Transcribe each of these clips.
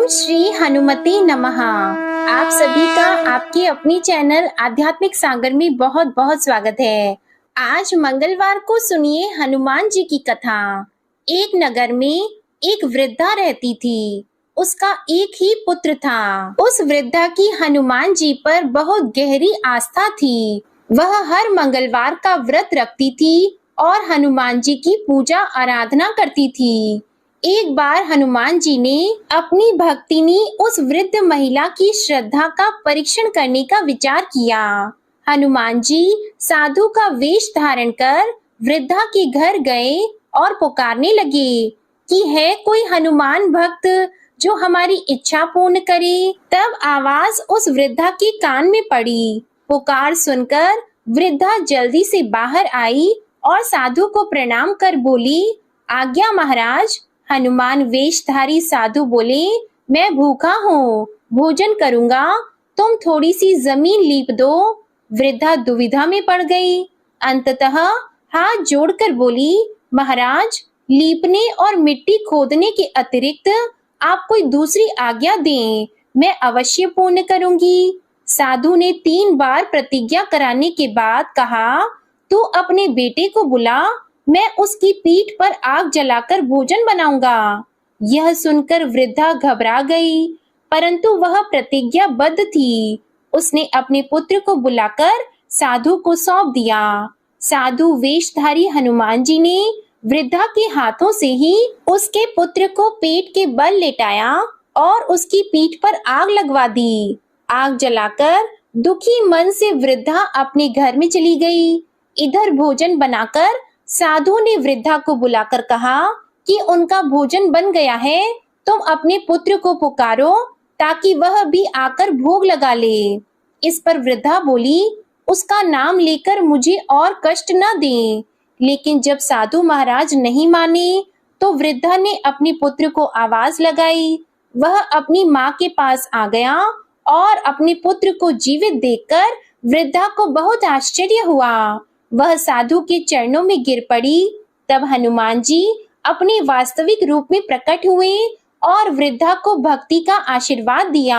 श्री हनुमते नमः। आप सभी का आपके अपनी चैनल आध्यात्मिक सागर में बहुत बहुत स्वागत है। आज मंगलवार को सुनिए हनुमान जी की कथा। एक नगर में एक वृद्धा रहती थी। उसका एक ही पुत्र था। उस वृद्धा की हनुमान जी पर बहुत गहरी आस्था थी। वह हर मंगलवार का व्रत रखती थी और हनुमान जी की पूजा आराधना करती थी। एक बार हनुमान जी ने अपनी भक्ति ने उस वृद्ध महिला की श्रद्धा का परीक्षण करने का विचार किया। हनुमान जी साधु का वेश धारण कर वृद्धा के घर गए और पुकारने लगे कि है कोई हनुमान भक्त जो हमारी इच्छा पूर्ण करे। तब आवाज उस वृद्धा के कान में पड़ी। पुकार सुनकर वृद्धा जल्दी से बाहर आई और साधु को प्रणाम कर बोली, आज्ञा महाराज। हनुमान वेशधारी साधु बोले, मैं भूखा हूँ, भोजन करूंगा, तुम थोड़ी सी जमीन लीप दो। वृद्धा दुविधा में पड़ गई। अंततः हाथ जोड़कर बोली, महाराज, लीपने और मिट्टी खोदने के अतिरिक्त आप कोई दूसरी आज्ञा दें, मैं अवश्य पूर्ण करूंगी। साधु ने 3 बार प्रतिज्ञा कराने के बाद कहा, तू अपने बेटे को बुला, मैं उसकी पीठ पर आग जलाकर भोजन बनाऊंगा। यह सुनकर वृद्धा घबरा गई, परंतु वह प्रतिज्ञाबद्ध थी। उसने अपने पुत्र को बुलाकर साधु को सौंप दिया। साधु वेशधारी हनुमान जी ने वृद्धा के हाथों से ही उसके पुत्र को पेट के बल लेटाया और उसकी पीठ पर आग लगवा दी। आग जलाकर दुखी मन से वृद्धा अपने घर में चली गई। इधर भोजन बनाकर साधु ने वृद्धा को बुलाकर कहा कि उनका भोजन बन गया है, तुम अपने पुत्र को पुकारो ताकि वह भी आकर भोग लगा ले। इस पर वृद्धा बोली, उसका नाम लेकर मुझे और कष्ट न दें। लेकिन जब साधु महाराज नहीं माने तो वृद्धा ने अपने पुत्र को आवाज लगाई। वह अपनी माँ के पास आ गया और अपने पुत्र को जीवित देखकर वृद्धा को बहुत आश्चर्य हुआ। वह साधु के चरणों में गिर पड़ी। तब हनुमान जी अपने वास्तविक रूप में प्रकट हुए और वृद्धा को भक्ति का आशीर्वाद दिया।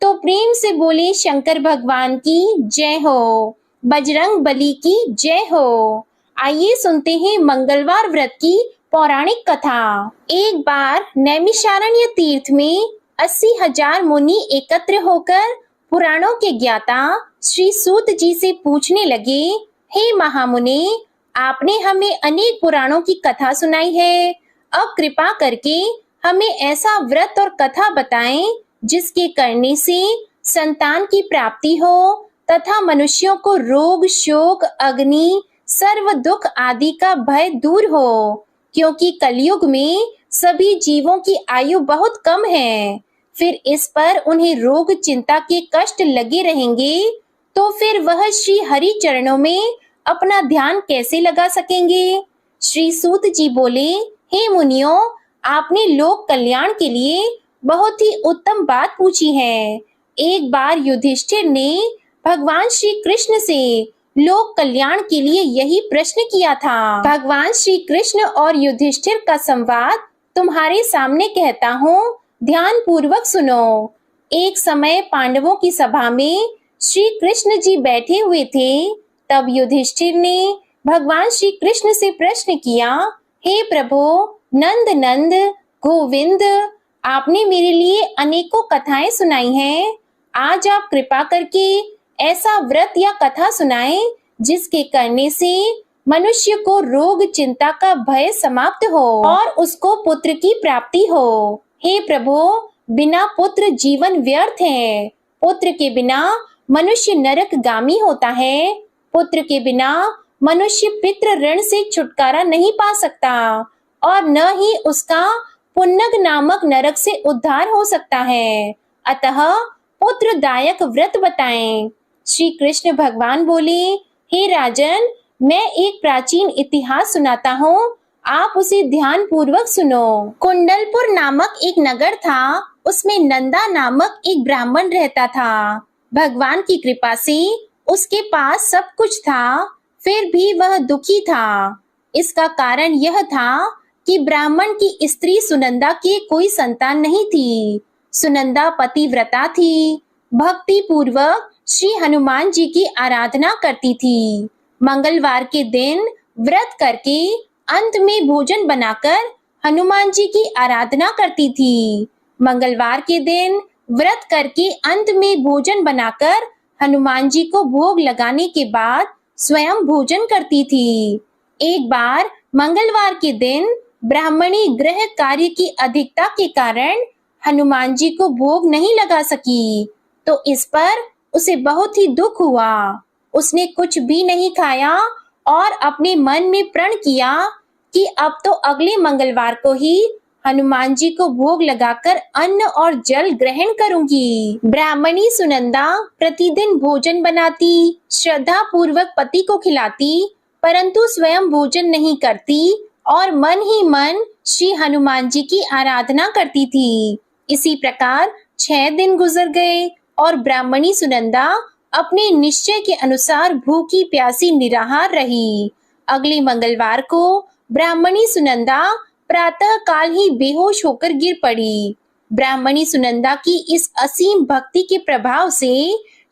तो प्रेम से बोले, शंकर भगवान की जय हो, बजरंग बली की जय हो। आइए सुनते हैं मंगलवार व्रत की पौराणिक कथा। एक बार नैमिषारण्य तीर्थ में 80,000 मुनि एकत्र होकर पुराणों के ज्ञाता श्री सूत जी से पूछने लगे, हे महामुनि, आपने हमें अनेक पुराणों की कथा सुनाई है। अब कृपा करके हमें ऐसा व्रत और कथा बताएं जिसके करने से संतान की प्राप्ति हो तथा मनुष्यों को रोग, शोक, अग्नि, सर्व दुख आदि का भय दूर हो, क्योंकि कलयुग में सभी जीवों की आयु बहुत कम है। फिर इस पर उन्हें रोग चिंता के कष्ट लगे रहेंगे तो फिर वह श्री हरि चरणों में अपना ध्यान कैसे लगा सकेंगे। श्री सूत जी बोले, हे मुनियों, आपने लोक कल्याण के लिए बहुत ही उत्तम बात पूछी है। एक बार युधिष्ठिर ने भगवान श्री कृष्ण से लोक कल्याण के लिए यही प्रश्न किया था। भगवान श्री कृष्ण और युधिष्ठिर का संवाद तुम्हारे सामने कहता हूँ, ध्यान पूर्वक सुनो। एक समय पांडवों की सभा में श्री कृष्ण जी बैठे हुए थे। तब युधिष्ठिर ने भगवान श्री कृष्ण से प्रश्न किया, हे प्रभु, नंद नंद, गोविंद, आपने मेरे लिए अनेकों कथाएं सुनाई हैं। आज आप कृपा करके ऐसा व्रत या कथा सुनाएं जिसके करने से मनुष्य को रोग चिंता का भय समाप्त हो और उसको पुत्र की प्राप्ति हो। हे प्रभु, बिना पुत्र जीवन व्यर्थ है। पुत्र के बिना मनुष्य नरकगामी होता है। पुत्र के बिना मनुष्य पितृ ऋण से छुटकारा नहीं पा सकता और न ही उसका पुन्नग नामक नरक से उद्धार हो सकता है। अतः पुत्रदायक व्रत बताएं। श्री कृष्ण भगवान बोले, हे राजन, मैं एक प्राचीन इतिहास सुनाता हूँ, आप उसे ध्यान पूर्वक सुनो। कुंडलपुर नामक एक नगर था। उसमें नंदा नामक एक ब्राह्मण रहता था। भगवान की कृपा से उसके पास सब कुछ था, फिर भी वह दुखी था। इसका कारण यह था कि ब्राह्मण की स्त्री सुनंदा की कोई संतान नहीं थी। सुनंदा पतिव्रता थी, भक्ति पूर्वक श्री हनुमान जी की आराधना करती थी। मंगलवार के दिन व्रत करके अंत में भोजन बनाकर हनुमान जी की आराधना करती थी। मंगलवार के दिन व्रत करके अंत में भोजन बनाकर हनुमान जी को भोग लगाने के बाद स्वयं भोजन करती थी। एक बार मंगलवार के दिन ब्राह्मणी गृह कार्य की अधिकता के कारण हनुमान जी को भोग नहीं लगा सकी, तो इस पर उसे बहुत ही दुख हुआ। उसने कुछ भी नहीं खाया और अपने मन में प्रण किया कि अब तो अगले मंगलवार को ही हनुमान जी को भोग लगाकर अन्न और जल ग्रहण करूंगी। ब्राह्मणी सुनंदा प्रतिदिन भोजन बनाती, श्रद्धा पूर्वक पति को खिलाती, परंतु स्वयं भोजन नहीं करती और मन ही मन श्री हनुमान जी की आराधना करती थी। इसी प्रकार 6 दिन गुजर गए और ब्राह्मणी सुनंदा अपने निश्चय के अनुसार भूखी प्यासी निराहार रही। अगले मंगलवार को ब्राह्मणी सुनंदा प्रातः काल ही बेहोश होकर गिर पड़ी। ब्राह्मणी सुनंदा की इस असीम भक्ति के प्रभाव से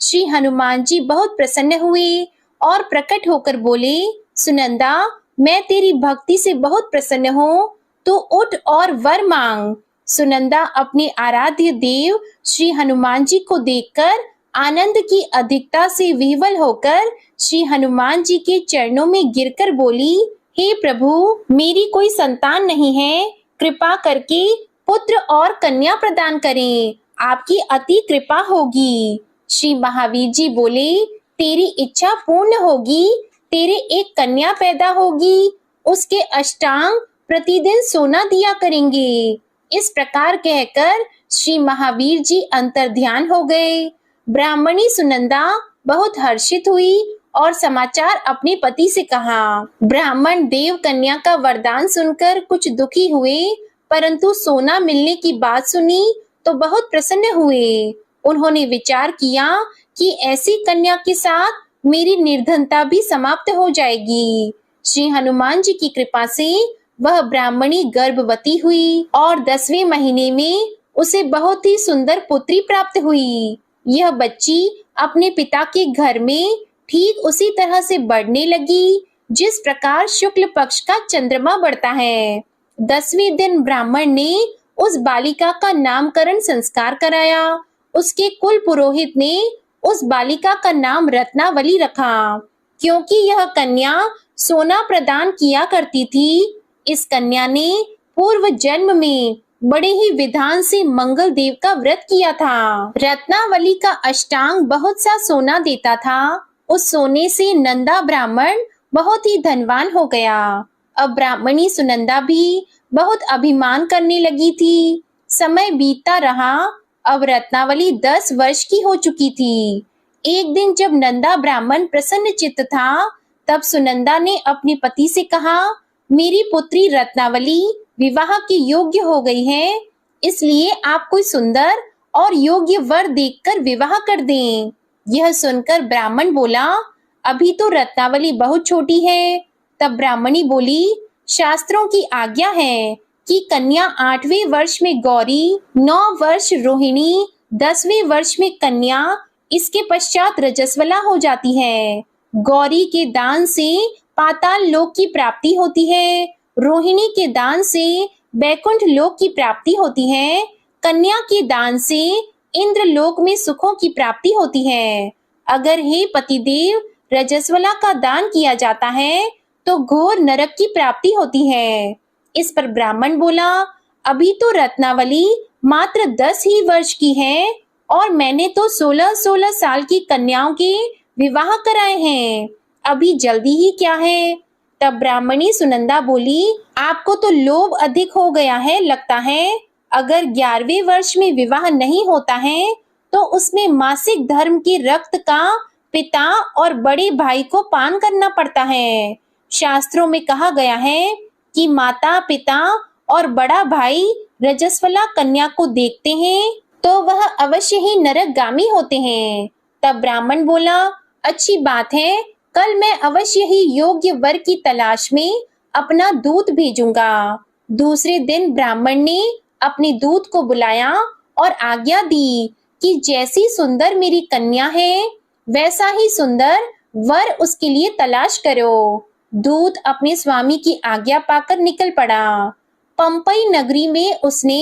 श्री हनुमान जी बहुत प्रसन्न हुए और प्रकट होकर बोले, सुनंदा, मैं तेरी भक्ति से बहुत प्रसन्न हूँ, तो उठ और वर मांग। सुनंदा अपने आराध्य देव श्री हनुमान जी को देखकर आनंद की अधिकता से विह्वल होकर श्री हनुमान जी के चरणों में गिरकर बोली, हे प्रभु, मेरी कोई संतान नहीं है, कृपा करके पुत्र और कन्या प्रदान करें, आपकी अति कृपा होगी। श्री महावीर जी बोले, तेरी इच्छा पूर्ण होगी, तेरे एक कन्या पैदा होगी, उसके अष्टांग प्रतिदिन सोना दिया करेंगे। इस प्रकार कहकर श्री महावीर जी अंतर्ध्यान हो गए। ब्राह्मणी सुनंदा बहुत हर्षित हुई और समाचार अपने पति से कहा। ब्राह्मण देव कन्या का वरदान सुनकर कुछ दुखी हुए, परंतु सोना मिलने की बात सुनी तो बहुत प्रसन्न हुए। उन्होंने विचार किया कि ऐसी कन्या के साथ मेरी निर्धनता भी समाप्त हो जाएगी। श्री हनुमान जी की कृपा से वह ब्राह्मणी गर्भवती हुई और 10वें महीने में उसे बहुत ही सुंदर पुत्री प्राप्त हुई। यह बच्ची अपने पिता के घर में ठीक उसी तरह से बढ़ने लगी जिस प्रकार शुक्ल पक्ष का चंद्रमा बढ़ता है। 10वें दिन ब्राह्मण ने उस बालिका का नामकरण संस्कार कराया। उसके कुल पुरोहित ने उस बालिका का नाम रत्नावली रखा, क्योंकि यह कन्या सोना प्रदान किया करती थी। इस कन्या ने पूर्व जन्म में बड़े ही विधान से मंगल देव का व्रत किया था। रत्नावली का अष्टांग बहुत सा सोना देता था। उस सोने से नंदा ब्राह्मण बहुत ही धनवान हो गया। अब ब्राह्मणी सुनंदा भी बहुत अभिमान करने लगी थी। समय बीतता रहा। अब रत्नावली 10 वर्ष की हो चुकी थी। एक दिन जब नंदा ब्राह्मण प्रसन्न चित्त था, तब सुनंदा ने अपने पति से कहा, मेरी पुत्री रत्नावली विवाह के योग्य हो गई है, इसलिए आप कोई सुंदर और योग्य वर देखकर विवाह कर दें। यह सुनकर ब्राह्मण बोला, अभी तो रत्नावली बहुत छोटी है। तब ब्राह्मणी बोली, शास्त्रों की आज्ञा है कि कन्या 8वें वर्ष में गौरी, 9 वर्ष रोहिणी, 10वें वर्ष में कन्या, इसके पश्चात रजस्वला हो जाती है। गौरी के दान से पाताल लोक की प्राप्ति होती है, रोहिणी के दान से बैकुंठ लोक की प्राप्ति होती है, कन्या के दान से इंद्र लोक में सुखों की प्राप्ति होती है। अगर हे पतिदेव रजस्वला का दान किया जाता है तो घोर नरक की प्राप्ति होती है। इस पर ब्राह्मण बोला, अभी तो रत्नावली मात्र 10 ही वर्ष की है और मैंने तो 16-16 साल की कन्याओं के विवाह कराए हैं, अभी जल्दी ही क्या है। तब ब्राह्मणी सुनंदा बोली, आपको तो लोभ अधिक हो गया है लगता है। अगर 11वें वर्ष में विवाह नहीं होता है तो उसमें मासिक धर्म के रक्त का पिता और बड़े भाई को पान करना पड़ता है। शास्त्रों में कहा गया है कि माता पिता और बड़ा भाई रजस्वला कन्या को देखते हैं तो वह अवश्य ही नरकगामी होते हैं। तब ब्राह्मण बोला, अच्छी बात है, कल मैं अवश्य ही योग्य वर की तलाश में अपना दूत भेजूंगा। दूसरे दिन ब्राह्मण ने अपने दूत को बुलाया और आज्ञा दी कि जैसी सुंदर मेरी कन्या है वैसा ही सुंदर वर उसके लिए तलाश करो। दूत अपने स्वामी की आज्ञा पाकर निकल पड़ा। पंपई नगरी में उसने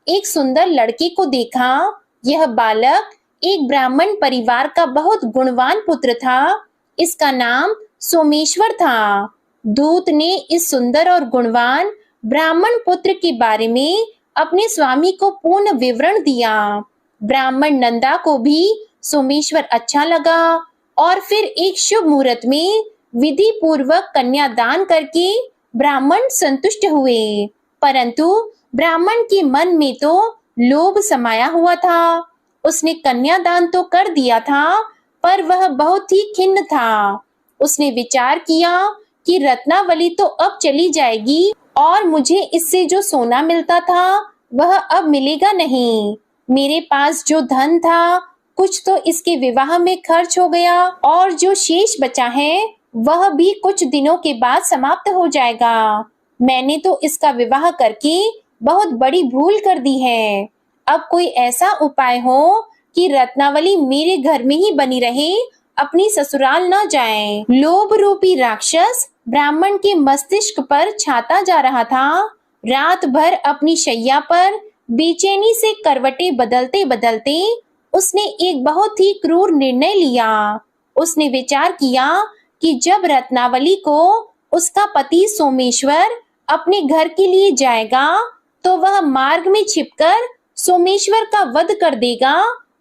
एक सुंदर लड़के को देखा। यह बालक एक ब्राह्मण परिवार का बहुत गुणवान पुत्र था। इसका नाम सोमेश्वर था। दूत ने इस सुंदर और गुणवान ब्राह्मण पुत्र के बारे में अपने स्वामी को पूर्ण विवरण दिया। ब्राह्मण नंदा को भी सोमेश्वर अच्छा लगा और फिर एक शुभ मुहूर्त में विधि पूर्वक कन्यादान करके ब्राह्मण संतुष्ट हुए। परंतु ब्राह्मण के मन में तो लोभ समाया हुआ था। उसने कन्यादान तो कर दिया था पर वह बहुत ही खिन्न था। उसने विचार किया कि रत्नावली तो अब चली जाएगी और मुझे इससे जो सोना मिलता था वह अब मिलेगा नहीं। मेरे पास जो धन था कुछ तो इसके विवाह में खर्च हो गया और जो शेष बचा है वह भी कुछ दिनों के बाद समाप्त हो जाएगा। मैंने तो इसका विवाह करके बहुत बड़ी भूल कर दी है। अब कोई ऐसा उपाय हो कि रत्नावली मेरे घर में ही बनी रहे, अपनी ससुराल न जाए। लोभ रूपी राक्षस ब्राह्मण के मस्तिष्क पर छाता जा रहा था। रात भर अपनी शैया पर बेचैनी से करवटें बदलते बदलते उसने एक बहुत ही क्रूर निर्णय लिया। उसने विचार किया कि जब रत्नावली को उसका पति सोमेश्वर अपने घर के लिए जाएगा तो वह मार्ग में छिपकर सोमेश्वर का वध कर देगा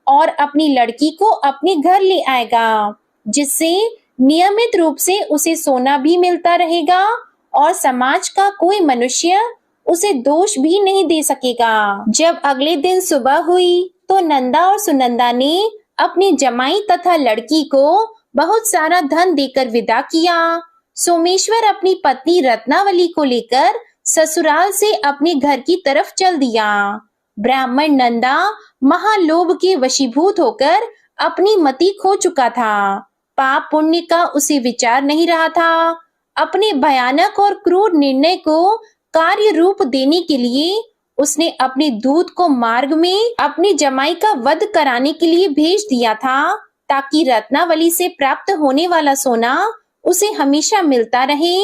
और अपनी लड़की को अपने घर ले आएगा, जिससे नियमित रूप से उसे सोना भी मिलता रहेगा और समाज का कोई मनुष्य उसे दोष भी नहीं दे सकेगा। जब अगले दिन सुबह हुई तो नंदा और सुनंदा ने अपनी जमाई तथा लड़की को बहुत सारा धन देकर विदा किया। सोमेश्वर अपनी पत्नी रत्नावली को लेकर ससुराल से अपने घर की तरफ चल दिया। ब्राह्मण नंदा महालोभ के वशीभूत होकर अपनी मति खो चुका था। पाप पुण्य का उसे विचार नहीं रहा था। अपने भयानक और क्रूर निर्णय को कार्य रूप देने के लिए उसने अपने दूत को मार्ग में अपनी जमाई का वध कराने के लिए भेज दिया था, ताकि रत्नावली से प्राप्त होने वाला सोना उसे हमेशा मिलता रहे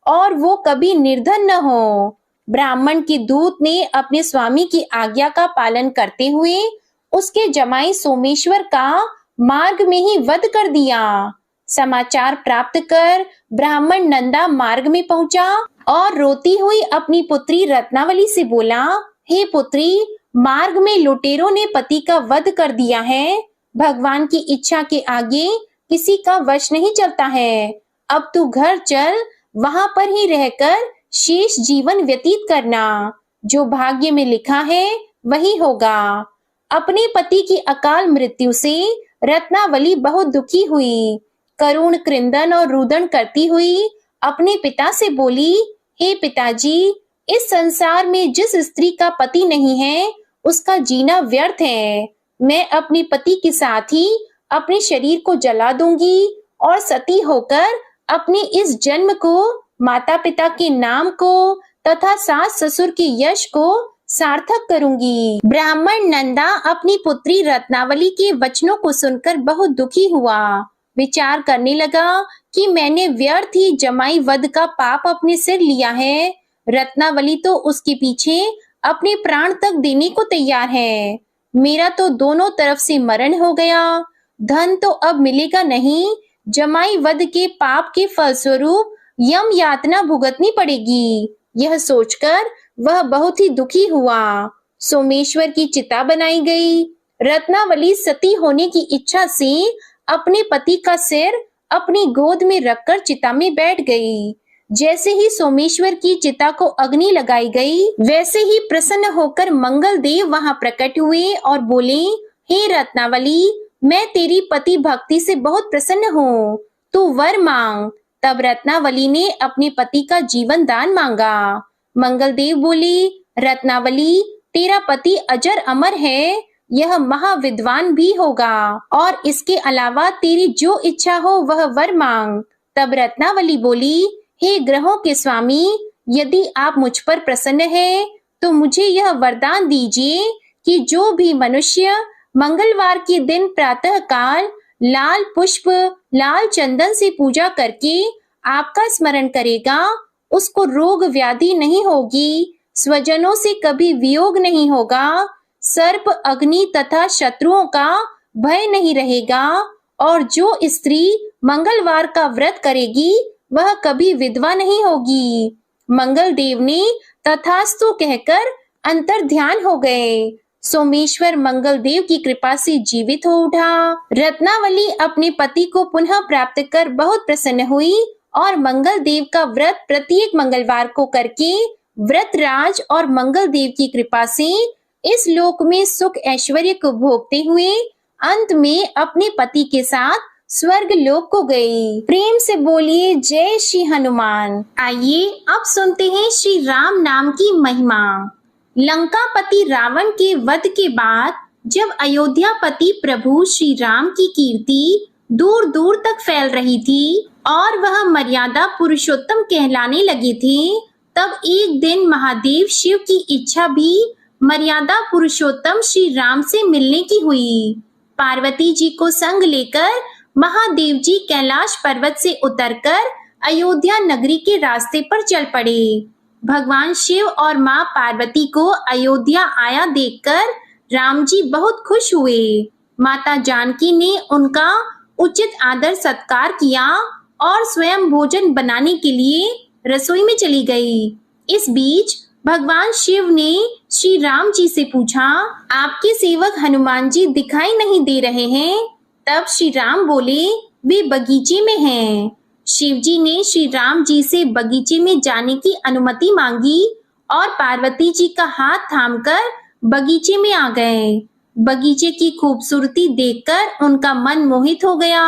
और वो कभी निर्धन न हो। ब्राह्मण के दूत ने अपने स्वामी की आज्ञा का पालन करते हुए उसके जमाई सोमेश्वर का मार्ग में ही वध कर दिया। समाचार प्राप्त कर ब्राह्मण नंदा मार्ग में पहुंचा और रोती हुई अपनी पुत्री रत्नावली से बोला, हे पुत्री, मार्ग में लुटेरों ने पति का वध कर दिया है। भगवान की इच्छा के आगे किसी का वश नहीं चलता है। अब तू घर चल, वहां पर ही रहकर शेष जीवन व्यतीत करना। जो भाग्य में लिखा है वही होगा। अपने पति की अकाल मृत्यु से रत्नावली बहुत दुखी हुई। करुण क्रंदन और रुदन करती हुई अपने पिता से बोली, हे पिताजी, इस संसार में जिस स्त्री का पति नहीं है उसका जीना व्यर्थ है। मैं अपने पति के साथ ही अपने शरीर को जला दूंगी और सती होकर अपने इस जन्म को, माता पिता के नाम को तथा सास ससुर के यश को सार्थक करूंगी। ब्राह्मण नंदा अपनी पुत्री रत्नावली के वचनों को सुनकर बहुत दुखी हुआ। विचार करने लगा कि मैंने व्यर्थ ही जमाई वध का पाप अपने सिर लिया है। रत्नावली तो उसके पीछे अपने प्राण तक देने को तैयार है। मेरा तो दोनों तरफ से मरण हो गया। धन तो अब मिलेगा नहीं। जमाई वध के पाप के फलस्वरूप यम यातना भुगतनी पड़ेगी। यह सोचकर वह बहुत ही दुखी हुआ। सोमेश्वर की चिता बनाई गई। रत्नावली सती होने की इच्छा से अपने पति का सिर अपनी गोद में रखकर चिता में बैठ गई। जैसे ही सोमेश्वर की चिता को अग्नि लगाई गई, वैसे ही प्रसन्न होकर मंगल देव वहां प्रकट हुए और बोले, हे रत्नावली, मैं तेरी पति भक्ति से बहुत प्रसन्न हूँ, तू वर मांग। तब रत्नावली ने अपने पति का जीवन दान मांगा। मंगल देव बोले, रत्नावली, तेरा पति अजर अमर है, यह महाविद्वान भी होगा और इसके अलावा तेरी जो इच्छा हो वह वर मांग। तब रत्नावली बोली, हे ग्रहों के स्वामी, यदि आप मुझ पर प्रसन्न हैं तो मुझे यह वरदान दीजिए कि जो भी मनुष्य मंगलवार के दिन प्रातः काल लाल पुष्प, लाल चंदन से पूजा करके आपका स्मरण करेगा, उसको रोग व्याधि नहीं होगी, स्वजनों से कभी वियोग नहीं होगा, सर्प, अग्नि तथा शत्रुओं का भय नहीं रहेगा, और जो स्त्री मंगलवार का व्रत करेगी वह कभी विधवा नहीं होगी। मंगल देव ने तथास्तु कहकर अंतर ध्यान हो गए। सोमेश्वर मंगल देव की कृपा से जीवित हो उठा। रत्नावली अपने पति को पुनः प्राप्त कर बहुत प्रसन्न हुई और मंगल देव का व्रत प्रत्येक मंगलवार को करके व्रतराज और मंगल देव की कृपा से इस लोक में सुख ऐश्वर्य को भोगते हुए अंत में अपने पति के साथ स्वर्ग लोक को गई। प्रेम से बोलिए जय श्री हनुमान। आइए अब सुनते हैं श्री राम नाम की महिमा। लंकापति रावण के वध के बाद जब अयोध्यापति प्रभु श्री राम की कीर्ति दूर दूर तक फैल रही थी और वह मर्यादा पुरुषोत्तम कहलाने लगे थे, तब एक दिन महादेव शिव की इच्छा भी मर्यादा पुरुषोत्तम श्री राम से मिलने की हुई। पार्वती जी को संग लेकर महादेव जी कैलाश पर्वत से उतरकर अयोध्या नगरी के रास्ते पर चल पड़े। भगवान शिव और माँ पार्वती को अयोध्या आया देखकर राम जी बहुत खुश हुए। माता जानकी ने उनका उचित आदर सत्कार किया और स्वयं भोजन बनाने के लिए रसोई में चली गई। इस बीच भगवान शिव ने श्री राम जी से पूछा, आपके सेवक हनुमान जी दिखाई नहीं दे रहे हैं। तब श्री राम बोले, वे बगीचे में हैं। शिव जी ने श्री राम जी से बगीचे में जाने की अनुमति मांगी और पार्वती जी का हाथ थामकर बगीचे में आ गए। बगीचे की खूबसूरती देखकर उनका मन मोहित हो गया।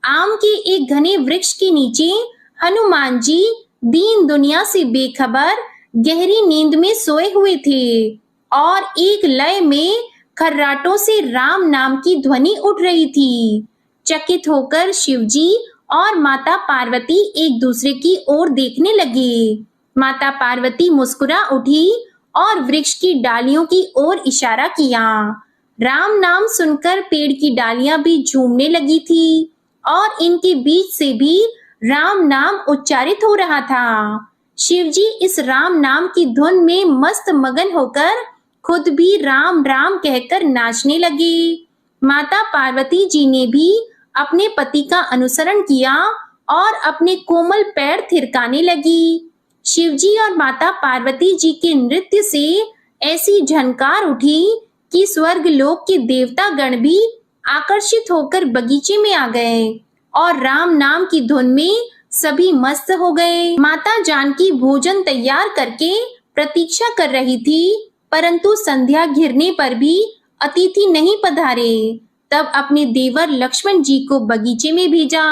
आम के एक घने वृक्ष के नीचे हनुमान जी दीन दुनिया से बेखबर गहरी नींद में सोए हुए थे और एक लय में खर्राटों से राम नाम की ध्वनि उठ रही थी। चकित होकर शिवजी और माता पार्वती एक दूसरे की ओर देखने लगे। माता पार्वती मुस्कुरा उठी और वृक्ष की डालियों की ओर इशारा किया। राम नाम सुनकर पेड़ की डालियां भी झूमने लगी थी और इनके बीच से भी राम नाम उच्चारित हो रहा था। शिवजी इस राम नाम की धुन में मस्त मगन होकर खुद भी राम राम कहकर नाचने लगे। माता पार्वती जी ने भी अपने पति का अनुसरण किया और अपने कोमल पैर थिरकाने लगी। शिवजी और माता पार्वती जी के नृत्य से ऐसी झनकार उठी कि स्वर्ग लोक के देवता गण भी आकर्षित होकर बगीचे में आ गए और राम नाम की धुन में सभी मस्त हो गए। माता जानकी भोजन तैयार करके प्रतीक्षा कर रही थी, परंतु संध्या घिरने पर भी अतिथि नहीं पधारे। तब अपने देवर लक्ष्मण जी को बगीचे में भेजा।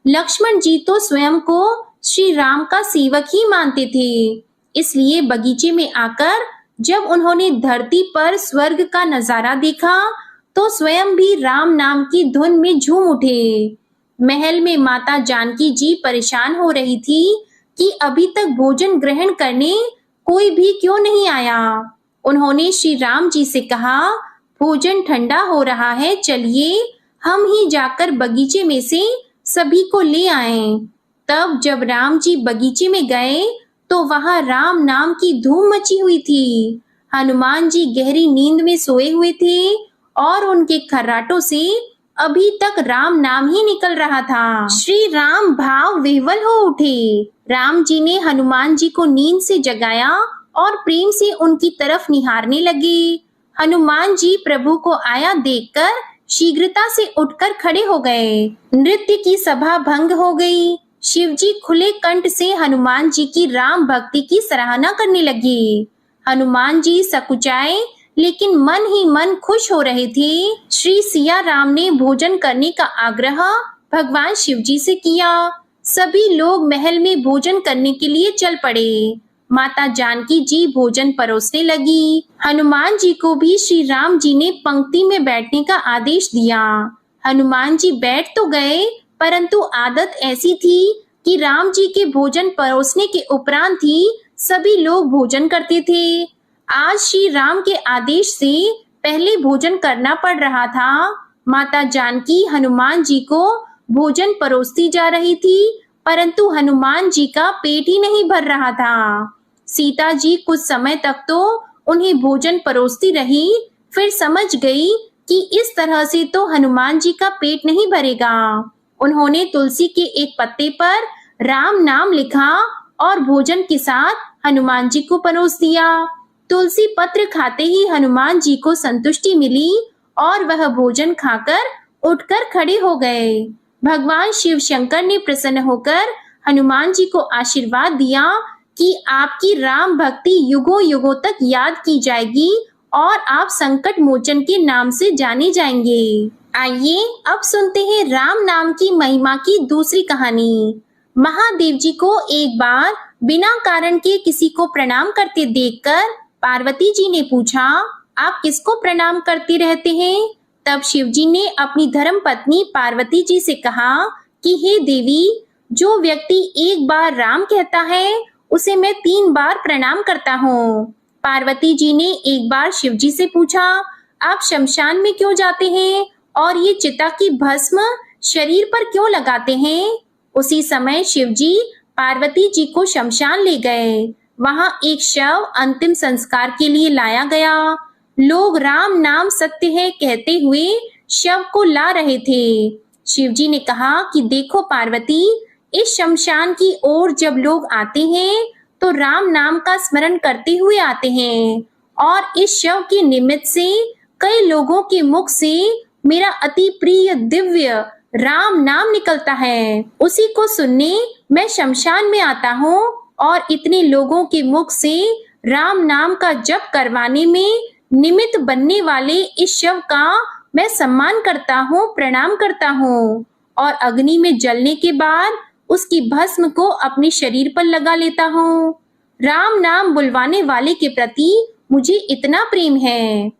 लक्ष्मण जी तो स्वयं को श्री राम का सेवक ही मानते थे, इसलिए बगीचे में आकर जब उन्होंने धरती पर स्वर्ग का नजारा देखा तो स्वयं भी राम नाम की धुन में झूम उठे। महल में माता जानकी जी परेशान हो रही थी कि अभी तक भोजन ग्रहण करने कोई भी क्यों नहीं आया। उन्होंने श्री राम जी से कहा, भोजन ठंडा हो रहा है, चलिए हम ही जाकर बगीचे में से सभी को ले आएं। तब जब राम जी बगीचे में गए तो वहां राम नाम की धूम मची हुई थी। हनुमान जी गहरी नींद में सोए हुए थे और उनके खर्राटों से अभी तक राम नाम ही निकल रहा था। श्री राम भाव विह्वल हो उठे। राम जी ने हनुमान जी को नींद से जगाया और प्रेम से उनकी तरफ निहारने लगे। हनुमान जी प्रभु को आया देखकर शीघ्रता से उठकर खड़े हो गए। नृत्य की सभा भंग हो गई। शिव जी खुले कंठ से हनुमान जी की राम भक्ति की सराहना करने लगे। हनुमान जी सकुचाए लेकिन मन ही मन खुश हो रहे थे। श्री सिया राम ने भोजन करने का आग्रह भगवान शिव जी से किया। सभी लोग महल में भोजन करने के लिए चल पड़े। माता जानकी जी भोजन परोसने लगी। हनुमान जी को भी श्री राम जी ने पंक्ति में बैठने का आदेश दिया। हनुमान जी बैठ तो गए, परंतु आदत ऐसी थी कि राम जी के भोजन परोसने के उपरांत ही सभी लोग भोजन करते थे। आज श्री राम के आदेश से पहले भोजन करना पड़ रहा था। माता जानकी हनुमान जी को भोजन परोसती जा रही थी, परंतु हनुमान जी का पेट ही नहीं भर रहा था। सीता जी कुछ समय तक तो उन्हें भोजन परोसती रही, फिर समझ गई कि इस तरह से तो हनुमान जी का पेट नहीं भरेगा। उन्होंने तुलसी के एक पत्ते पर राम नाम लिखा और भोजन के साथ हनुमान जी को परोस दिया। तुलसी पत्र खाते ही हनुमान जी को संतुष्टि मिली और वह भोजन खाकर उठकर खड़े हो गए। भगवान शिव शंकर ने प्रसन्न होकर हनुमान जी को आशीर्वाद दिया कि आपकी राम भक्ति युगों युगों तक याद की जाएगी और आप संकट मोचन के नाम से जाने जाएंगे। आइए अब सुनते हैं राम नाम की महिमा की दूसरी कहानी। महादेव जी को एक बार बिना कारण के किसी को प्रणाम करते देखकर पार्वती जी ने पूछा, आप किसको प्रणाम करते रहते हैं? तब शिव जी ने अपनी धर्म पत्नी पार्वती जी से कहा कि हे देवी, जो व्यक्ति एक बार राम कहता है उसे मैं 3 बार प्रणाम करता हूँ। पार्वती जी ने एक बार शिव जी से पूछा, आप शमशान में क्यों जाते हैं और ये चिता की भस्म शरीर पर क्यों लगाते हैं? उसी समय शिव जी पार्वती जी को शमशान ले गए। वहां एक शव अंतिम संस्कार के लिए लाया गया। लोग राम नाम सत्य है कहते हुए शव को ला रहे थे। शिव जी ने कहा कि देखो पार्वती, इस शमशान की ओर जब लोग आते हैं तो राम नाम का स्मरण करते हुए आते हैं और इस शव के निमित्त से कई लोगों के मुख से मेरा अति प्रिय दिव्य राम नाम निकलता है। उसी को सुनने मैं शमशान में आता हूँ और इतने लोगों के मुख से राम नाम का जप करवाने में निमित्त बनने वाले इस शव का मैं सम्मान करता हूँ, प्रणाम करता हूँ और अग्नि में जलने के बाद उसकी भस्म को अपने शरीर पर लगा लेता हूँ। राम नाम बुलवाने वाले के प्रति मुझे इतना प्रेम है।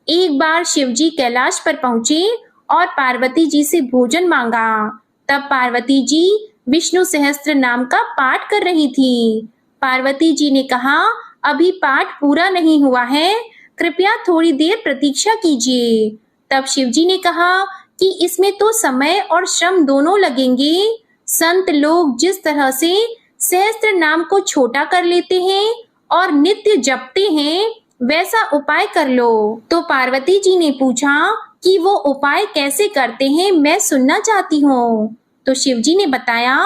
एक बार शिव जी कैलाश पर पहुंचे और पार्वती जी से भोजन मांगा। तब पार्वती जी विष्णु सहस्त्र नाम का पाठ कर रही थी। पार्वती जी ने कहा, अभी पाठ पूरा नहीं हुआ है, कृपया थोड़ी देर प्रतीक्षा कीजिए। तब शिव जी ने कहा कि इसमें तो समय और श्रम दोनों लगेंगे। संत लोग जिस तरह से सहस्त्र नाम को छोटा कर लेते हैं और नित्य जपते हैं, वैसा उपाय कर लो। तो पार्वती जी ने पूछा कि वो उपाय कैसे करते हैं, मैं सुनना चाहती हूँ। तो शिव जी ने बताया,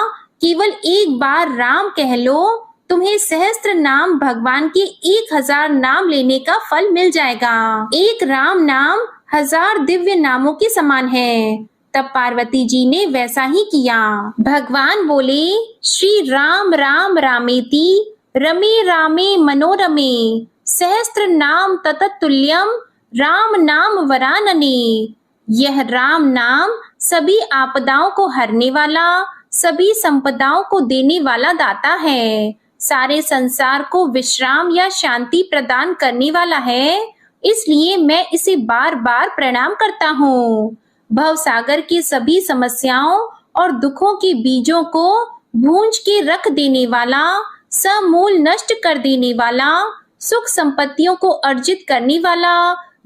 केवल एक बार राम कह लो, तुम्हें सहस्त्र नाम भगवान के 1000 नाम लेने का फल मिल जाएगा। एक राम नाम 1000 दिव्य नामों के समान है। तब पार्वती जी ने वैसा ही किया। भगवान बोले, श्री राम राम रामेति रमे रामे मनोरमे सहस्त्र नाम तततुल्यम राम नाम वरानने। यह राम नाम सभी आपदाओं को हरने वाला, सभी संपदाओं को देने वाला दाता है, सारे संसार को विश्राम या शांति प्रदान करने वाला है। इसलिए मैं इसे बार बार प्रणाम करता हूँ। भवसागर की सभी समस्याओं और दुखों के बीजों को भूंज के रख देने वाला, समूल नष्ट कर देने वाला, सुख संपत्तियों को अर्जित करने वाला,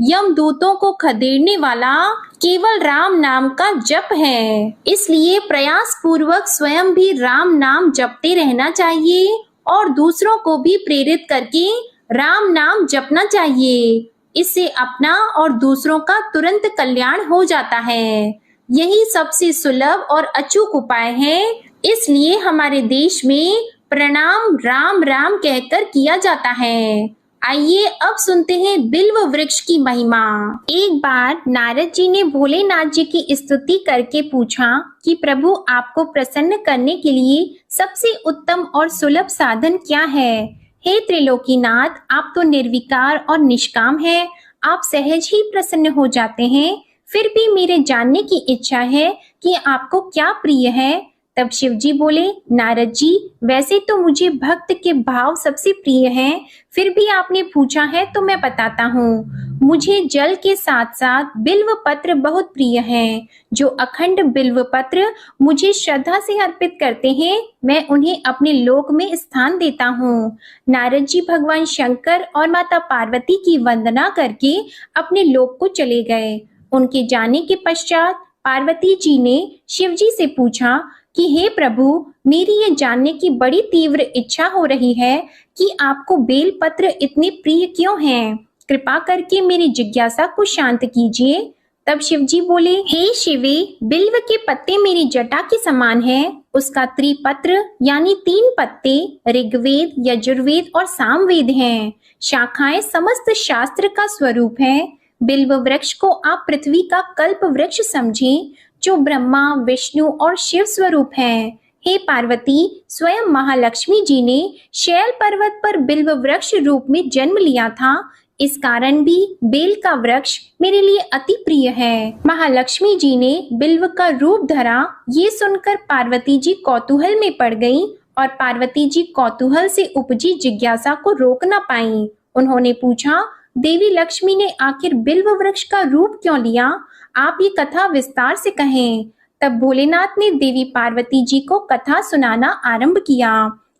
यमदूतों को खदेड़ने वाला केवल राम नाम का जप है। इसलिए प्रयास पूर्वक स्वयं भी राम नाम जपते रहना चाहिए और दूसरों को भी प्रेरित करके राम नाम जपना चाहिए। इससे अपना और दूसरों का तुरंत कल्याण हो जाता है। यही सबसे सुलभ और अचूक उपाय है। इसलिए हमारे देश में प्रणाम राम राम कहकर किया जाता है। आइए अब सुनते हैं बिल्व वृक्ष की महिमा। एक बार नारद जी ने भोलेनाथ जी की स्तुति करके पूछा कि प्रभु, आपको प्रसन्न करने के लिए सबसे उत्तम और सुलभ साधन क्या है? हे त्रिलोकीनाथ, आप तो निर्विकार और निष्काम हैं, आप सहज ही प्रसन्न हो जाते हैं। फिर भी मेरे जानने की इच्छा है कि आपको क्या प्रिय है, तब शिव जी बोले, नारद जी, वैसे तो मुझे भक्त के भाव सबसे प्रिय हैं, फिर भी आपने पूछा है तो मैं बताता हूँ। मुझे जल के साथ साथ बिल्व पत्र बहुत प्रिय हैं। जो अखंड बिल्व पत्र मुझे श्रद्धा से अर्पित करते हैं, मैं उन्हें अपने लोक में स्थान देता हूँ। नारद जी भगवान शंकर और माता पार्वती की वंदना करके अपने लोक को चले गए। उनके जाने के पश्चात पार्वती जी ने शिव जी से पूछा कि हे प्रभु, मेरी ये जानने की बड़ी तीव्र इच्छा हो रही है कि आपको बेल पत्र इतने प्रिय क्यों हैं? कृपा करके मेरी जिज्ञासा को शांत कीजिए। तब शिव जी बोले, हे शिवे, बिल्व के पत्ते मेरी जटा के समान हैं। उसका त्रिपत्र यानी 3 पत्ते ऋग्वेद, यजुर्वेद और सामवेद हैं। शाखाएं समस्त शास्त्र का स्वरूप है। बिल्व वृक्ष को आप पृथ्वी का कल्प वृक्ष समझें, जो ब्रह्मा, विष्णु और शिव स्वरूप है। हे पार्वती, स्वयं महालक्ष्मी जी ने शैल पर्वत पर बिल्व वृक्ष रूप में जन्म लिया था। इस कारण भी बेल का वृक्ष मेरे लिए अति प्रिय है। महालक्ष्मी जी ने बिल्व का रूप धरा, ये सुनकर पार्वती जी कौतूहल में पड़ गई और पार्वती जी कौतूहल से उपजी जिज्ञासा को रोक न पाई। उन्होंने पूछा, देवी लक्ष्मी ने आखिर बिल्व वृक्ष का रूप क्यों लिया? आप ये कथा विस्तार से कहें। तब भोलेनाथ ने देवी पार्वती जी को कथा सुनाना आरंभ किया।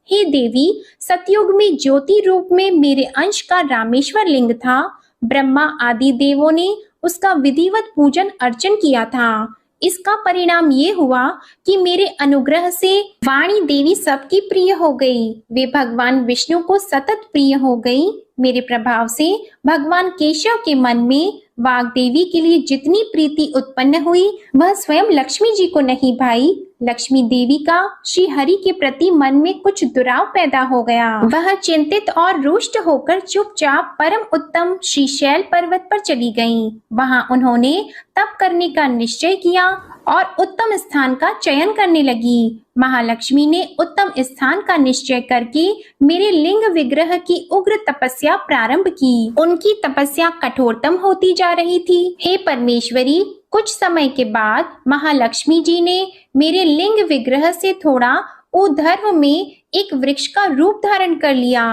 हे देवी, सतयुग में ज्योति रूप में मेरे अंश का रामेश्वर लिंग था। ब्रह्मा आदि देवों ने उसका विधिवत पूजन अर्चन किया था। इसका परिणाम ये हुआ कि मेरे अनुग्रह से वाणी देवी सबकी प्रिय हो गई। वे भगवान विष्णु को सतत प्रिय हो गई। मेरे प्रभाव से भगवान केशव के मन में वाग देवी के लिए जितनी प्रीति उत्पन्न हुई, वह स्वयं लक्ष्मी जी को नहीं भाई। लक्ष्मी देवी का श्री हरि के प्रति मन में कुछ दुराव पैदा हो गया। वह चिंतित और रुष्ट होकर चुपचाप परम उत्तम श्री शैल पर्वत पर चली गईं। वहां उन्होंने तप करने का निश्चय किया और उत्तम स्थान का चयन करने लगी। महालक्ष्मी ने उत्तम स्थान का निश्चय करके मेरे लिंग विग्रह की उग्र तपस्या प्रारंभ की। उनकी तपस्या कठोरतम होती जा रही थी। हे परमेश्वरी, कुछ समय के बाद महालक्ष्मी जी ने मेरे लिंग विग्रह से थोड़ा ऊर्ध्व में एक वृक्ष का रूप धारण कर लिया।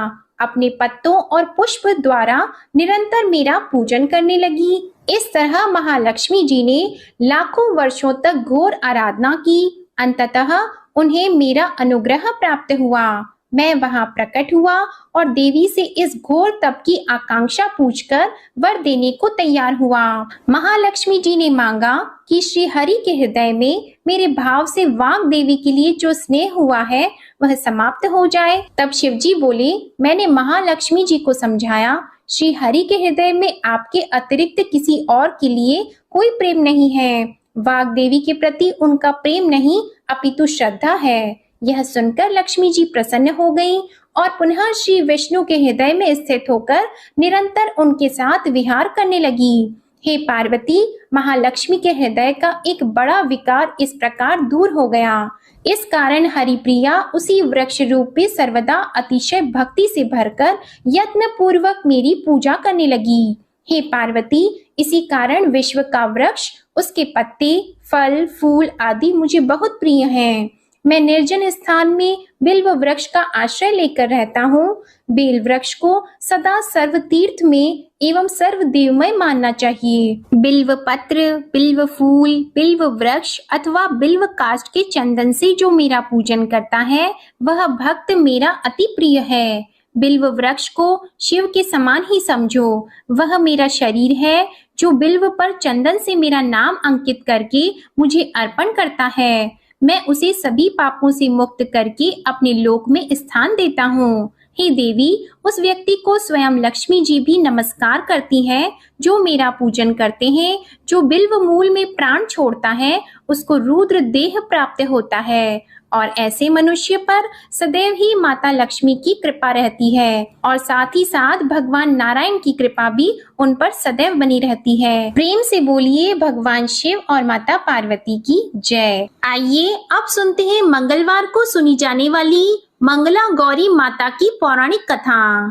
अपने पत्तों और पुष्प द्वारा निरंतर मेरा पूजन करने लगी। इस तरह महालक्ष्मी जी ने लाखों वर्षों तक घोर आराधना की। अंततः उन्हें मेरा अनुग्रह प्राप्त हुआ। मैं वहां प्रकट हुआ और देवी से इस घोर तप की आकांक्षा पूछकर वर देने को तैयार हुआ। महालक्ष्मी जी ने मांगा कि श्री हरि के हृदय में मेरे भाव से वाग देवी के लिए जो स्नेह हुआ है वह समाप्त हो जाए। तब शिव जी बोले, मैंने महालक्ष्मी जी को समझाया, श्री हरि के हृदय में आपके अतिरिक्त किसी और के लिए कोई प्रेम नहीं है। वाग देवी के प्रति उनका प्रेम नहीं अपितु श्रद्धा है। यह सुनकर लक्ष्मी जी प्रसन्न हो गईं और पुनः श्री विष्णु के हृदय में स्थित होकर निरंतर उनके साथ विहार करने लगी। हे पार्वती, महालक्ष्मी के हृदय का एक बड़ा विकार इस प्रकार दूर हो गया। इस कारण हरिप्रिया उसी वृक्ष रूप में सर्वदा अतिशय भक्ति से भरकर यत्न पूर्वक मेरी पूजा करने लगी। हे पार्वती, इसी कारण विश्व का वृक्ष, उसके पत्ते, फल, फूल आदि मुझे बहुत प्रिय हैं। मैं निर्जन स्थान में बिल्व वृक्ष का आश्रय लेकर रहता हूँ। बेल वृक्ष को सदा सर्व तीर्थ में एवं सर्व देवमय मानना चाहिए। बिल्व पत्र, बिल्व फूल, बिल्व वृक्ष अथवा बिल्व काष्ठ के चंदन से जो मेरा पूजन करता है वह भक्त मेरा अति प्रिय है। बिल्व वृक्ष को शिव के समान ही समझो। वह मेरा शरीर है जो बिल्व पर चंदन से मेरा नाम अंकित करके मुझे अर्पण करता है। मैं उसे सभी पापों से मुक्त करके अपने लोक में स्थान देता हूँ। हे देवी, उस व्यक्ति को स्वयं लक्ष्मी जी भी नमस्कार करती हैं जो मेरा पूजन करते हैं। जो बिल्व मूल में प्राण छोड़ता है उसको रुद्र देह प्राप्त होता है और ऐसे मनुष्य पर सदैव ही माता लक्ष्मी की कृपा रहती है और साथ ही साथ भगवान नारायण की कृपा भी उन पर सदैव बनी रहती है। प्रेम से बोलिए भगवान शिव और माता पार्वती की जय। आइए अब सुनते हैं मंगलवार को सुनी जाने वाली मंगला गौरी माता की पौराणिक कथा।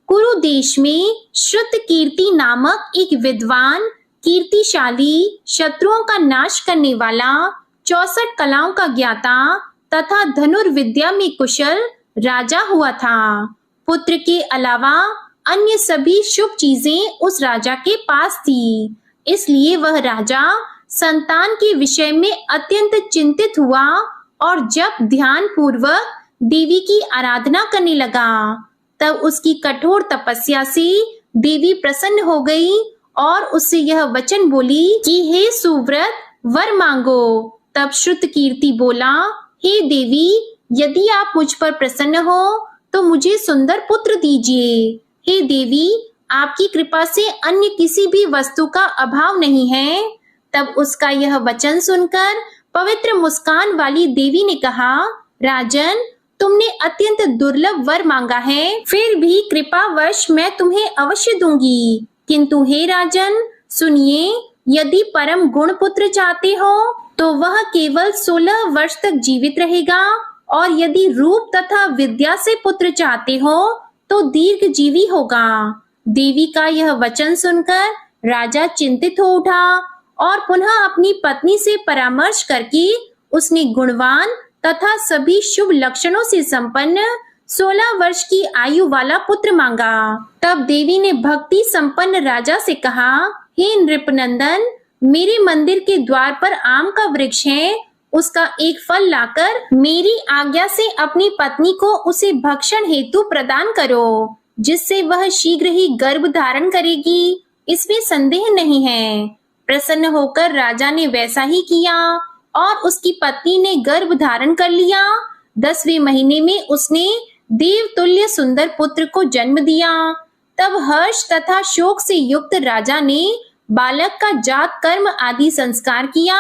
कुरु देश में श्रुत कीर्ति नामक एक विद्वान, कीर्तिशाली, शत्रुओं का नाश करने वाला, 64 कलाओं का ज्ञाता तथा धनुर्विद्या में कुशल राजा हुआ था। पुत्र के अलावा अन्य सभी शुभ चीजें उस राजा के पास थी, इसलिए वह राजा संतान के विषय में अत्यंत चिंतित हुआ और जब ध्यान पूर्वक देवी की आराधना करने लगा, तब उसकी कठोर तपस्या से देवी प्रसन्न हो गई और उससे यह वचन बोली कि हे सुव्रत, वर मांगो। तब श्रुतकीर्ति बोला, हे देवी, यदि आप मुझ पर प्रसन्न हो तो मुझे सुंदर पुत्र दीजिए। हे देवी, आपकी कृपा से अन्य किसी भी वस्तु का अभाव नहीं है। तब उसका यह वचन सुनकर पवित्र मुस्कान वाली देवी ने कहा, राजन, तुमने अत्यंत दुर्लभ वर मांगा है, फिर भी कृपावश मैं तुम्हें अवश्य दूंगी। किंतु हे राजन, सुनिए, यदि परम गुण पुत्र चाहते हो तो वह केवल 16 वर्ष तक जीवित रहेगा, और यदि रूप तथा विद्या से पुत्र चाहते हो तो दीर्घजीवी होगा। देवी का यह वचन सुनकर राजा चिंतित हो उठा और पुनः अपनी पत्नी से परामर्श करके उसने गुणवान तथा सभी शुभ लक्षणों से संपन्न 16 वर्ष की आयु वाला पुत्र मांगा। तब देवी ने भक्ति संपन्न राजा से कहा, हे नृपनंदन, मेरे मंदिर के द्वार पर आम का वृक्ष है, उसका एक फल लाकर मेरी आज्ञा से अपनी पत्नी को उसे भक्षण हेतु प्रदान करो, जिससे वह शीघ्र ही गर्भ धारण करेगी, इसमें संदेह नहीं है। प्रसन्न होकर राजा ने वैसा ही किया और उसकी पत्नी ने गर्भ धारण कर लिया। 10वें महीने में उसने देवतुल्य सुंदर पुत्र को जन्म दिया। तब हर्ष तथा शोक से युक्त राजा ने बालक का जात कर्म आदि संस्कार किया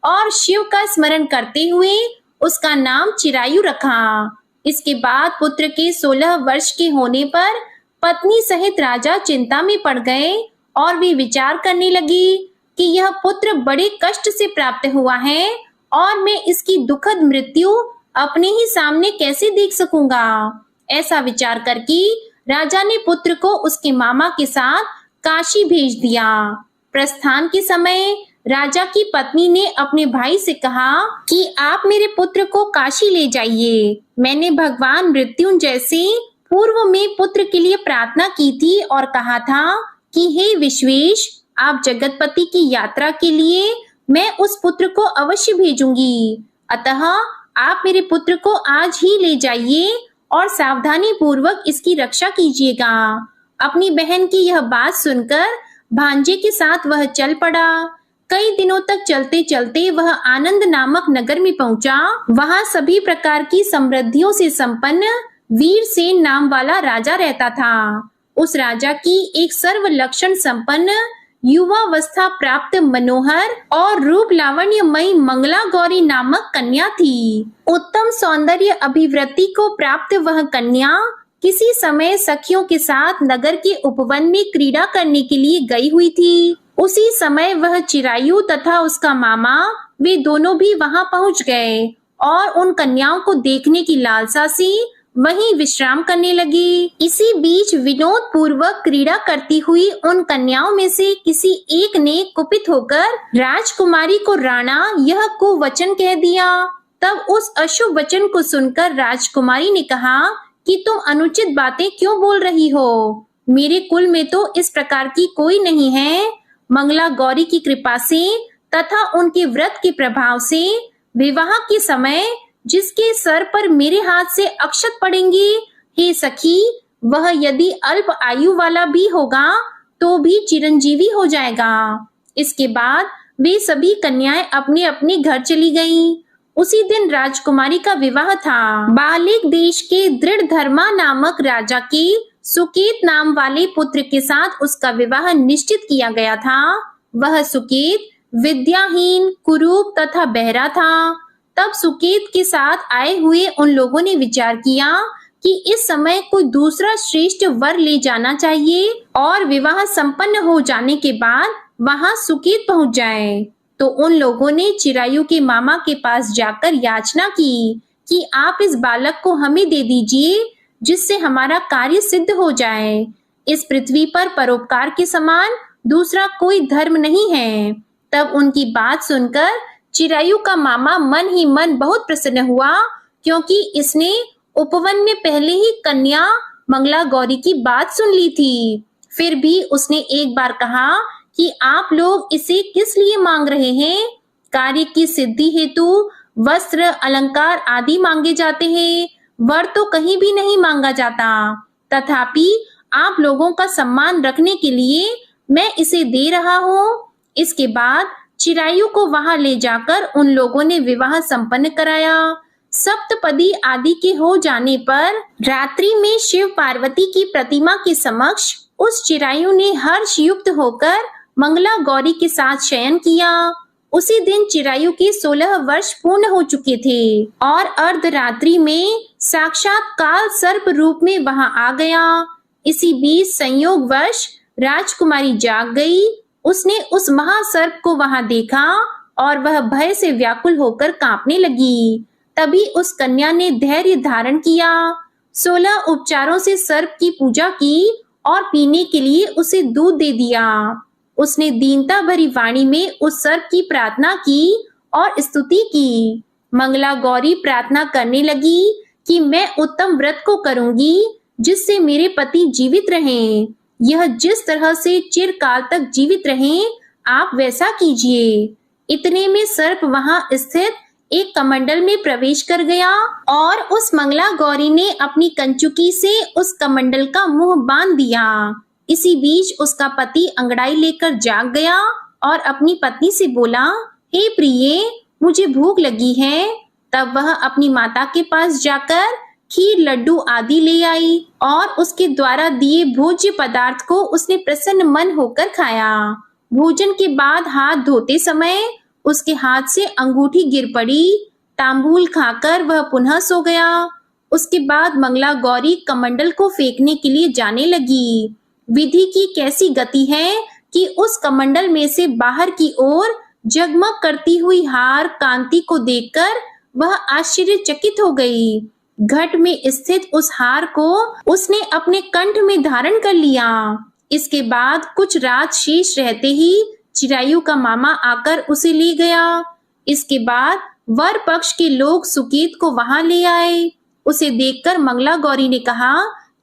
और शिव का स्मरण करते हुए उसका नाम चिरायु रखा। इसके बाद पुत्र के 16 वर्ष के होने पर पत्नी सहित राजा चिंता में पड़ गए और वे विचार करने लगी कि यह पुत्र बड़े कष्ट से प्राप्त हुआ है और मैं इसकी दुखद मृत्यु अपने ही सामने कैसे देख सकूंगा। ऐसा विचार करके राजा ने पुत्र को उसके मामा के साथ काशी भेज दिया। प्रस्थान के समय राजा की पत्नी ने अपने भाई से कहा कि आप मेरे पुत्र को काशी ले जाइए। मैंने भगवान मृत्युंजय से पूर्व में पुत्र के लिए प्रार्थना की थी और कहा था कि हे विश्वेश, आप जगतपति की यात्रा के लिए मैं उस पुत्र को अवश्य भेजूंगी। अतः आप मेरे पुत्र को आज ही ले जाइए और सावधानी पूर्वक इसकी रक्षा कीजिएगा। अपनी बहन की यह बात सुनकर भांजे के साथ वह चल पड़ा। कई दिनों तक चलते चलते वह आनंद नामक नगर में पहुंचा। वहां सभी प्रकार की समृद्धियों से संपन्न वीरसेन नाम वाला राजा रहता था। उस राजा की एक सर्व लक्षण संपन्न युवावस्था प्राप्त मनोहर और रूप लावण्यमयी मंगला गौरी नामक कन्या थी। उत्तम सौंदर्य अभिवृद्धि को प्राप्त वह कन्या किसी समय सखियों के साथ नगर के उपवन में क्रीड़ा करने के लिए गई हुई थी। उसी समय वह चिरायु तथा उसका मामा वे दोनों भी वहां पहुंच गए और उन कन्याओं को देखने की लालसा से वहीं विश्राम करने लगी। इसी बीच विनोद पूर्वक क्रीड़ा करती हुई उन कन्याओं में से किसी एक ने कुपित होकर राजकुमारी को राणा यह कुवचन कह दिया। तब उस अशुभ वचन को सुनकर राजकुमारी ने कहा कि तुम अनुचित बातें क्यों बोल रही हो? मेरे कुल में तो इस प्रकार की कोई नहीं है। मंगला गौरी की कृपा से तथा उनके व्रत के प्रभाव से विवाह के समय जिसके सर पर मेरे हाथ से अक्षत पड़ेंगी, हे सखी, वह यदि अल्प आयु वाला भी होगा तो भी चिरंजीवी हो जाएगा। इसके बाद वे सभी कन्याएं अपने अपने घर चली गईं। उसी दिन राजकुमारी का विवाह था। बालिक देश के दृढ़धर्मा नामक राजा के सुकेत नाम वाले पुत्र के साथ उसका विवाह निश्चित किया गया था। वह सुकेत विद्याहीन, कुरूप तथा बहरा था। तब सुकेत के साथ आए हुए उन लोगों ने विचार किया कि इस समय कोई दूसरा श्रेष्ठ वर ले जाना चाहिए और विवाह संपन्न हो जाने के बाद वहां सुकेत पहुंच जाए। तो उन लोगों ने चिरायु के मामा के पास जाकर याचना की कि आप इस बालक को हमें दे दीजिए, जिससे हमारा कार्य सिद्ध हो जाए। इस पृथ्वी पर परोपकार के समान दूसरा कोई धर्म नहीं है। तब उनकी बात सुनकर चिरायु का मामा मन ही मन बहुत प्रसन्न हुआ, क्योंकि इसने उपवन में पहले ही कन्या मंगला गौरी की बात सुन ली थी। फिर भी उसने एक बार कहा कि आप लोग इसे किस लिए मांग रहे हैं? कार्य की सिद्धि हेतु वस्त्र, अलंकार आदि मांगे जाते हैं, वर तो कहीं भी नहीं मांगा जाता। तथापि आप लोगों का सम्मान रखने के लिए मैं इसे दे रहा हूँ। इसके बाद चिरायु को वहां ले जाकर उन लोगों ने विवाह संपन्न कराया। सप्तपदी आदि के हो जाने पर रात्रि में शिव पार्वती की प्रतिमा के समक्ष उस चिरायु ने हर्ष युक्त होकर मंगला गौरी के साथ शयन किया। उसी दिन चिरायु के 16 वर्ष पूर्ण हो चुके थे और अर्धरात्रि में साक्षात काल सर्प रूप में वहां आ गया। इसी बीच संयोगवश राजकुमारी जाग गई। उसने उस महासर्प को वहां देखा और वह भय से व्याकुल होकर कांपने लगी। तभी उस कन्या ने धैर्य धारण किया, 16 उपचारों से सर्प की पूजा की और पीने के लिए उसे दूध दे दिया। उसने दीनता भरी वाणी में उस सर्प की प्रार्थना की और स्तुति की। मंगला गौरी प्रार्थना करने लगी कि मैं उत्तम व्रत को करूंगी जिससे मेरे पति जीवित रहें। यह जिस तरह से चिरकाल तक जीवित रहें, आप वैसा कीजिए। इतने में सर्प वहां स्थित एक कमंडल में प्रवेश कर गया और उस मंगला गौरी ने अपनी कंचुकी से उस कमंडल का मुंह बांध दिया। इसी बीच उसका पति अंगड़ाई लेकर जाग गया और अपनी पत्नी से बोला, हे प्रिये, मुझे भूख लगी है। तब वह अपनी माता के पास जाकर खीर, लड्डू आदि ले आई और उसके द्वारा दिए भोज्य पदार्थ को उसने प्रसन्न मन होकर खाया। भोजन के बाद हाथ धोते समय उसके हाथ से अंगूठी गिर पड़ी। तांबूल खाकर वह पुनः सो गया। उसके बाद मंगला गौरी कमंडल को फेंकने के लिए जाने लगी। विधि की कैसी गति है कि उस कमंडल में से बाहर की ओर जगमग करती हुई हार कांति को देखकर वह आश्चर्यचकित हो गई। घट में स्थित उस हार को उसने अपने कंठ में धारण कर लिया। इसके बाद कुछ रात शेष रहते ही चिरायु का मामा आकर उसे ले गया। इसके बाद वर पक्ष के लोग सुकेत को वहां ले आए। उसे देखकर मंगला गौरी ने कहा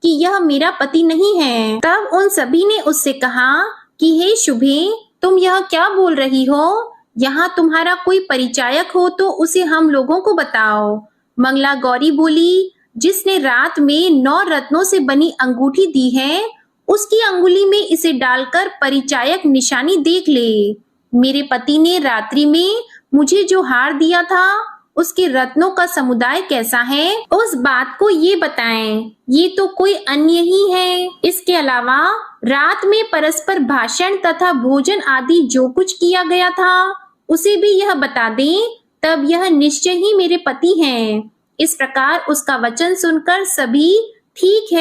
कि यह मेरा पति नहीं है। तब उन सभी ने उससे कहा कि हे शुभे, तुम यह क्या बोल रही हो? यहाँ तुम्हारा कोई परिचायक हो तो उसे हम लोगों को बताओ। मंगला गौरी बोली, जिसने रात में 9 रत्नों से बनी अंगूठी दी है, उसकी अंगुली में इसे डालकर परिचायक निशानी देख ले। मेरे पति ने रात्रि में मुझे जो हार दिया था, उसके रत्नों का समुदाय कैसा है, उस बात को ये बताएं। ये तो कोई अन्य ही है। इसके अलावा रात में परस्पर भाषण तथा भोजन आदि जो कुछ किया गया था, उसे भी यह बता दें, तब यह निश्चय ही मेरे पति हैं। इस प्रकार उसका वचन सुनकर सभी ठीक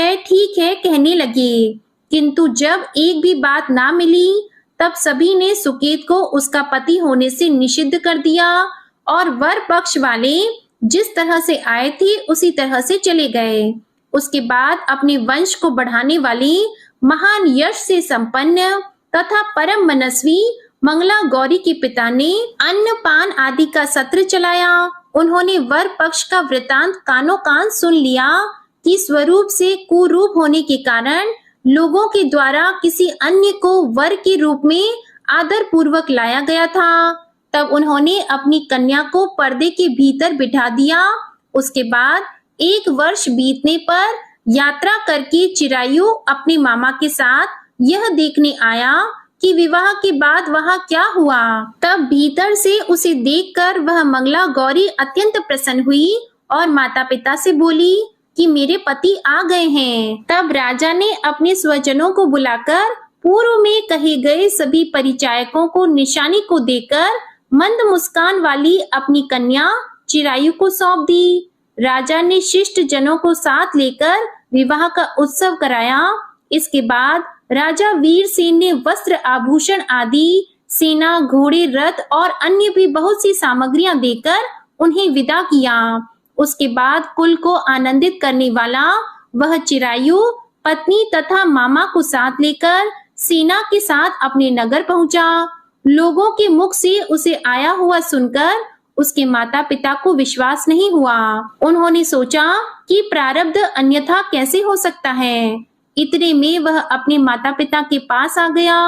है कहने लगे, किंतु जब एक भी बात ना मिली, तब सभी ने सुकेत को उसका पति होने से निषिद्ध कर दिया और वर पक्ष वाले जिस तरह से आए थे उसी तरह से चले गए। उसके बाद अपने वंश को बढ़ाने वाली महान यश से संपन्न तथा परम मनस्वी मंगला गौरी के पिता ने अन्न पान आदि का सत्र चलाया। उन्होंने वर पक्ष का वृतांत कानों कान सुन लिया कि स्वरूप से कुरूप होने के कारण लोगों के द्वारा किसी अन्य को वर के रूप में आदर पूर्वक लाया गया था। तब उन्होंने अपनी कन्या को पर्दे के भीतर बिठा दिया। उसके बाद 1 वर्ष बीतने पर यात्रा करके चिरायु अपने मामा के साथ यह देखने आया कि विवाह के बाद वहां क्या हुआ। तब भीतर से उसे देखकर वह मंगला गौरी अत्यंत प्रसन्न हुई और माता पिता से बोली कि मेरे पति आ गए हैं। तब राजा ने अपने स्वजनों को बुलाकर पूर्व में कहे गए सभी परिचायकों को निशानी को देकर मंद मुस्कान वाली अपनी कन्या चिरायु को सौंप दी। राजा ने शिष्ट जनों को साथ लेकर विवाह का उत्सव कराया। इसके बाद राजा वीरसेन ने वस्त्र, आभूषण आदि, सेना, घोड़े, रथ और अन्य भी बहुत सी सामग्रियां देकर उन्हें विदा किया। उसके बाद कुल को आनंदित करने वाला वह चिरायु पत्नी तथा मामा को साथ लेकर सेना के साथ अपने नगर पहुंचा। लोगों के मुख से उसे आया हुआ सुनकर उसके माता पिता को विश्वास नहीं हुआ। उन्होंने सोचा कि प्रारब्ध अन्यथा कैसे हो सकता है। इतने में वह अपने माता पिता के पास आ गया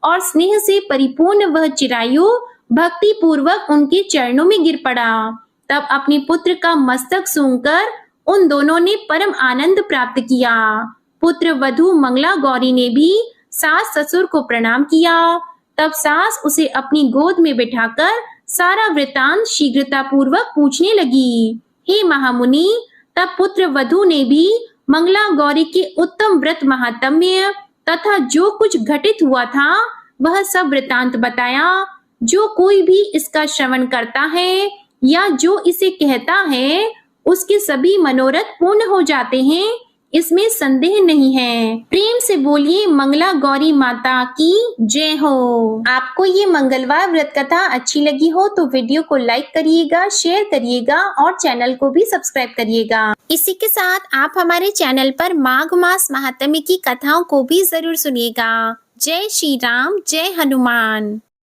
और स्नेह से परिपूर्ण वह चिरायु भक्ति पूर्वक उनके चरणों में गिर पड़ा। तब अपने पुत्र का मस्तक सूंघकर उन दोनों ने परम आनंद प्राप्त किया। पुत्र वधू मंगला गौरी ने भी सास ससुर को प्रणाम किया। तब सास उसे अपनी गोद में बिठाकर सारा वृतांत शीघ्रता पूर्वक पूछने लगी। हे महामुनि, तब पुत्र वधू ने भी मंगला गौरी के उत्तम व्रत महात्म्य तथा जो कुछ घटित हुआ था वह सब वृतांत बताया। जो कोई भी इसका श्रवण करता है या जो इसे कहता है उसके सभी मनोरथ पूर्ण हो जाते हैं, इसमें संदेह नहीं है। प्रेम से बोलिए मंगला गौरी माता की जय हो। आपको ये मंगलवार व्रत कथा अच्छी लगी हो तो वीडियो को लाइक करिएगा, शेयर करिएगा और चैनल को भी सब्सक्राइब करिएगा। इसी के साथ आप हमारे चैनल पर माघ मास महात्म्य की कथाओं को भी जरूर सुनिएगा। जय श्री राम, जय हनुमान।